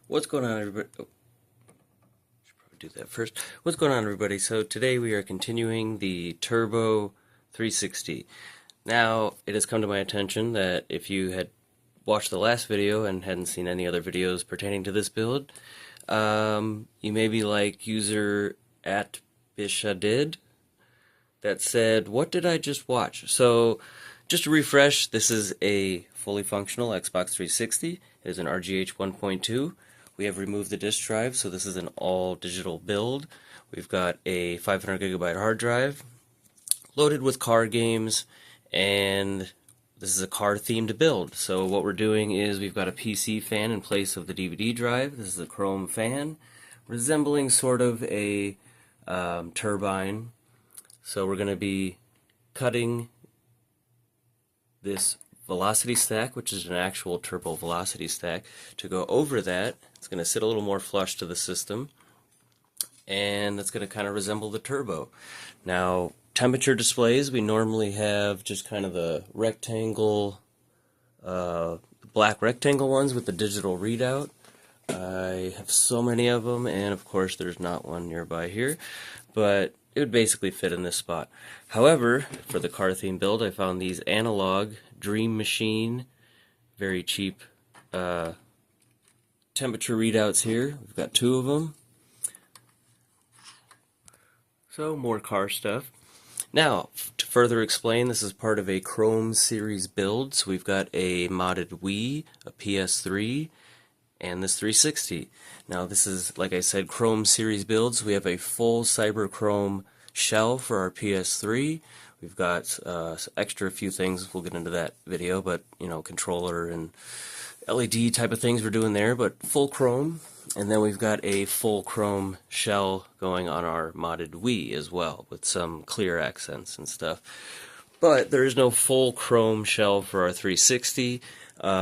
What's going on, everybody? Oh, should probably do that first. What's going on, everybody? So today we are continuing the Turbo 360. Now, it has come to my attention that if you had watched the last video and hadn't seen any other videos pertaining to this build, you may be like user at Bishadid that said, "What did I just watch?" So, just to refresh, this is a fully functional Xbox 360. It is an RGH 1.2. We have removed the disk drive, so this is an all-digital build. We've got a 500 gigabyte hard drive loaded with car games, and this is a car-themed build. So what we're doing is we've got a PC fan in place of the DVD drive. This is a chrome fan, resembling sort of a turbine. So we're going to be cutting this velocity stack, which is an actual turbo velocity stack, to go over that. It's going to sit a little more flush to the system, and it's going to kind of resemble the turbo. Now, temperature displays, we normally have just kind of the rectangle, black rectangle ones with the digital readout. I have so many of them, and of course there's not one nearby here, but it would basically fit in this spot. However, for the car theme build, I found these analog Dream Machine, very cheap temperature readouts here. We've got two of them. So, more car stuff. Now, to further explain, this is part of a Chrome series build. So we've got a modded Wii, a PS3, and this 360. Now, this is, like I said, Chrome series builds. We have a full Cyber Chrome shell for our PS3. We've got extra few things. We'll get into that video, but, you know, controller and LED type of things we're doing there, but full Chrome. And then we've got a full Chrome shell going on our modded Wii as well, with some clear accents and stuff. But there is no full Chrome shell for our 360.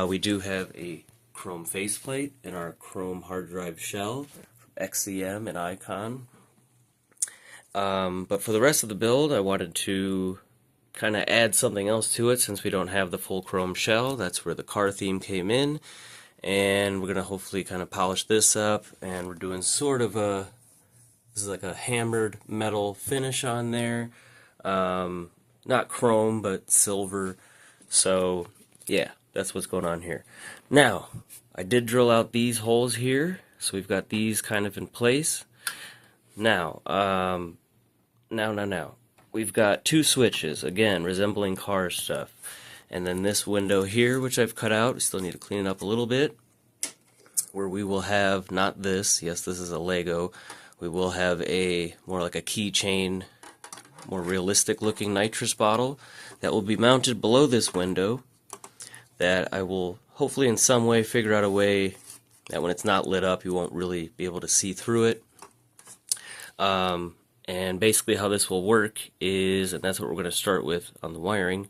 We do have a Chrome faceplate in our Chrome hard drive shell from XCM and Icon. But for the rest of the build, I wanted to kind of add something else to it since we don't have the full Chrome shell. That's where the car theme came in. And we're going to hopefully kind of polish this up. And we're doing sort of this is like a hammered metal finish on there. Not chrome, but silver. So, yeah, that's what's going on here. Now, I did drill out these holes here. So we've got these kind of in place. Now, now. We've got two switches, again, resembling car stuff. And then this window here, which I've cut out, we still need to clean it up a little bit, where we will have, not this, yes, this is a Lego, we will have a, more like a keychain, more realistic looking nitrous bottle that will be mounted below this window that I will hopefully in some way figure out a way that when it's not lit up, you won't really be able to see through it. And basically how this will work is, and that's what we're going to start with on the wiring,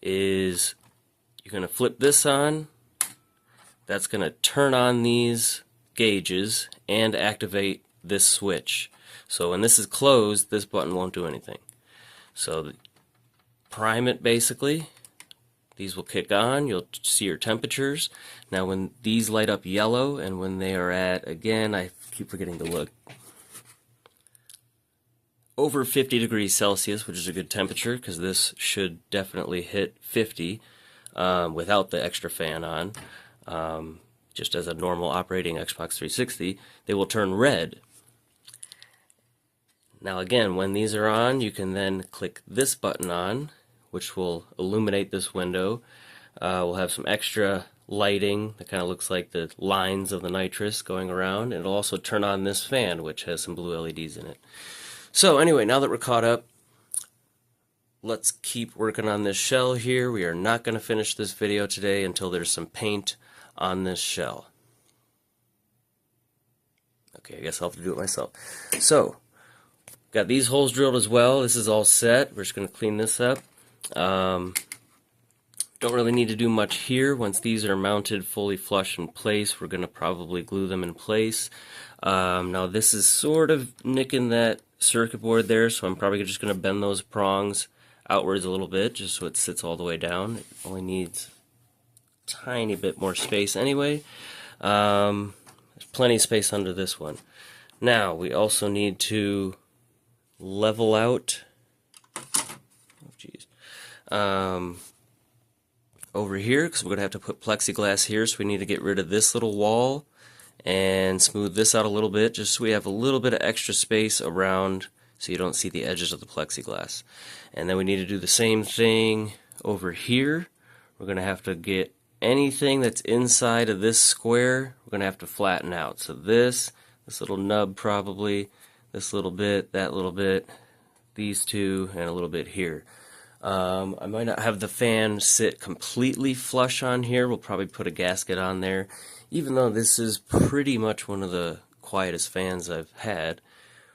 is you're going to flip this on. That's going to turn on these gauges and activate this switch. So when this is closed, this button won't do anything. So prime it basically. These will kick on. You'll see your temperatures. Now when these light up yellow and when they are at, again, I keep forgetting to look, over 50 degrees Celsius, which is a good temperature because this should definitely hit 50 without the extra fan on. Just as a normal operating Xbox 360, they will turn red. Now again, when these are on, you can then click this button on, which will illuminate this window. We'll have some extra lighting that kind of looks like the lines of the nitrous going around. It'll also turn on this fan, which has some blue LEDs in it. So anyway, now that we're caught up, let's keep working on this shell here. We are not going to finish this video today until there's some paint on this shell. Okay, I guess I'll have to do it myself. So, got these holes drilled as well. This is all set. We're just going to clean this up. Don't really need to do much here. Once these are mounted fully flush in place, we're going to probably glue them in place. Now this is sort of nicking that circuit board there, so I'm probably just going to bend those prongs outwards a little bit just so it sits all the way down. It only needs a tiny bit more space anyway. There's plenty of space under this one. Now, we also need to level out, over here, because we're going to have to put plexiglass here, so we need to get rid of this little wall and smooth this out a little bit, just so we have a little bit of extra space around so you don't see the edges of the plexiglass. And then we need to do the same thing over here. We're going to have to get anything that's inside of this square, we're going to have to flatten out. So this little nub probably, this little bit, that little bit, these two, and a little bit here. I might not have the fan sit completely flush on here. We'll probably put a gasket on there, even though this is pretty much one of the quietest fans I've had,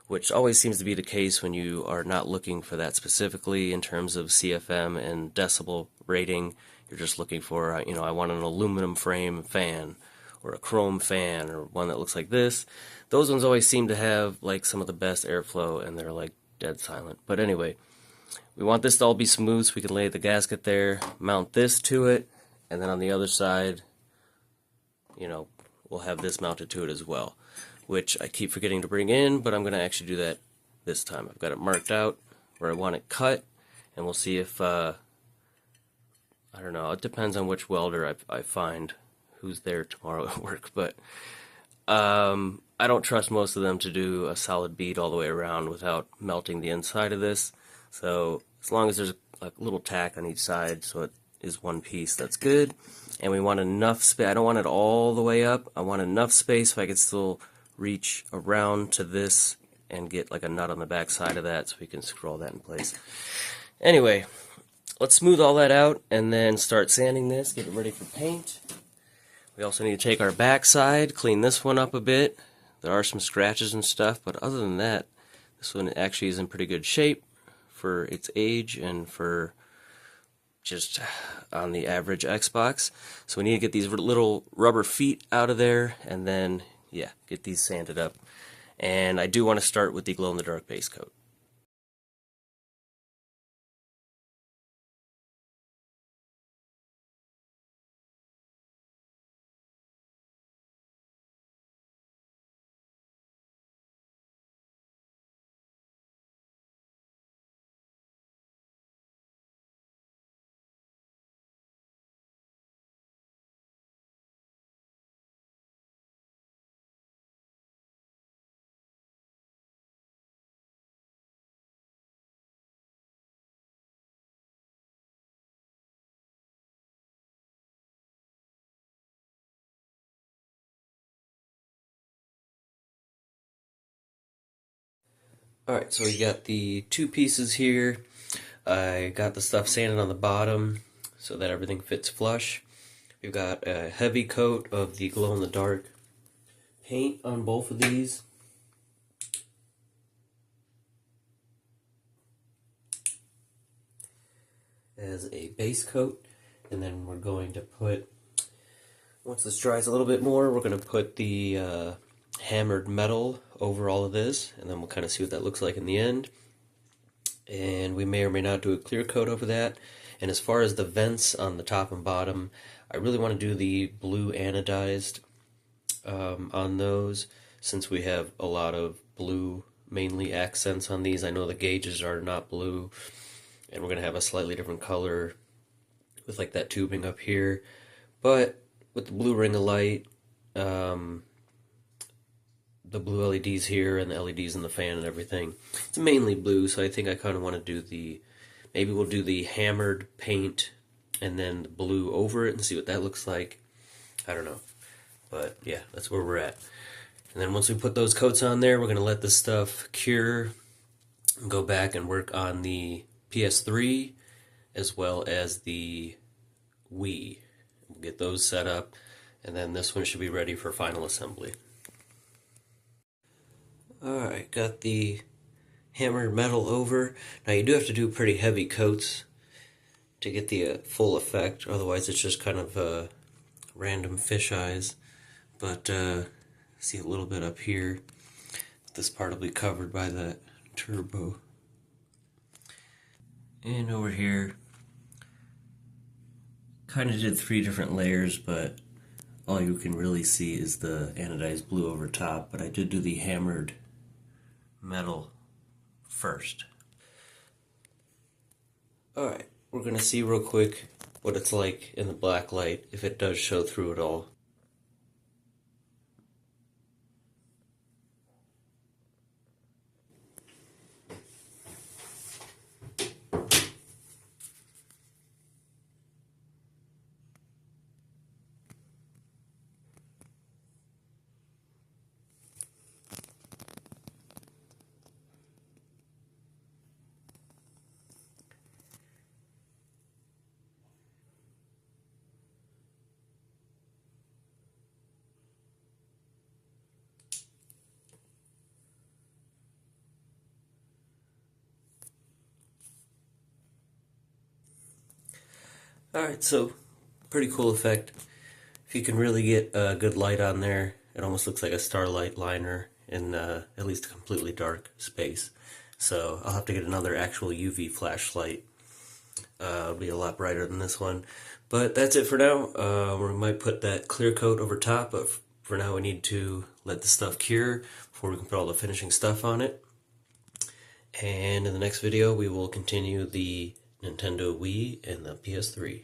which always seems to be the case when you are not looking for that specifically in terms of CFM and decibel rating. You're just looking for, I want an aluminum frame fan or a chrome fan or one that looks like this. Those ones always seem to have like some of the best airflow, and they're like dead silent. But anyway, we want this to all be smooth so we can lay the gasket there, mount this to it, and then on the other side, we'll have this mounted to it as well, which I keep forgetting to bring in, but I'm going to actually do that this time. I've got it marked out where I want it cut, and we'll see if, I don't know, it depends on which welder I find who's there tomorrow at work, but I don't trust most of them to do a solid bead all the way around without melting the inside of this. So as long as there's a little tack on each side so it is one piece, that's good. And we want enough space. I don't want it all the way up. I want enough space so I can still reach around to this and get like a nut on the back side of that so we can screw all that in place. Anyway, let's smooth all that out and then start sanding this, get it ready for paint. We also need to take our back side, clean this one up a bit. There are some scratches and stuff, but other than that, this one actually is in pretty good shape for its age and for just on the average Xbox. So we need to get these little rubber feet out of there and then, yeah, get these sanded up. And I do want to start with the glow-in-the-dark base coat. Alright, so we got the two pieces here. I got the stuff sanded on the bottom so that everything fits flush. We've got a heavy coat of the glow-in-the-dark paint on both of these. As a base coat, and then we're going to put, once this dries a little bit more, we're going to put the hammered metal over all of this, and then we'll kind of see what that looks like in the end. And we may or may not do a clear coat over that. And as far as the vents on the top and bottom, I really want to do the blue anodized on those, since we have a lot of blue mainly accents on these. I know the gauges are not blue, and we're going to have a slightly different color with like that tubing up here, but with the blue ring of light, the blue LEDs here and the LEDs in the fan and everything, it's mainly blue, so I think I kind of want to do maybe we'll do the hammered paint and then the blue over it and see what that looks like. I don't know, but yeah, that's where we're at. And then once we put those coats on there, we're going to let this stuff cure and go back and work on the PS3 as well as the Wii. We'll get those set up, and then this one should be ready for final assembly. Alright, got the hammered metal over. Now you do have to do pretty heavy coats to get the full effect, otherwise it's just kind of random fish eyes. But see a little bit up here. This part will be covered by that turbo. And over here, kind of did 3 different layers, but all you can really see is the anodized blue over top, but I did do the hammered metal first. Alright, we're going to see real quick what it's like in the black light, if it does show through it all. Alright, so pretty cool effect. If you can really get a good light on there, it almost looks like a starlight liner in at least a completely dark space. So I'll have to get another actual UV flashlight. It'll be a lot brighter than this one. But that's it for now. We might put that clear coat over top, but for now we need to let the stuff cure before we can put all the finishing stuff on it. And in the next video we will continue the Nintendo Wii and the PS3.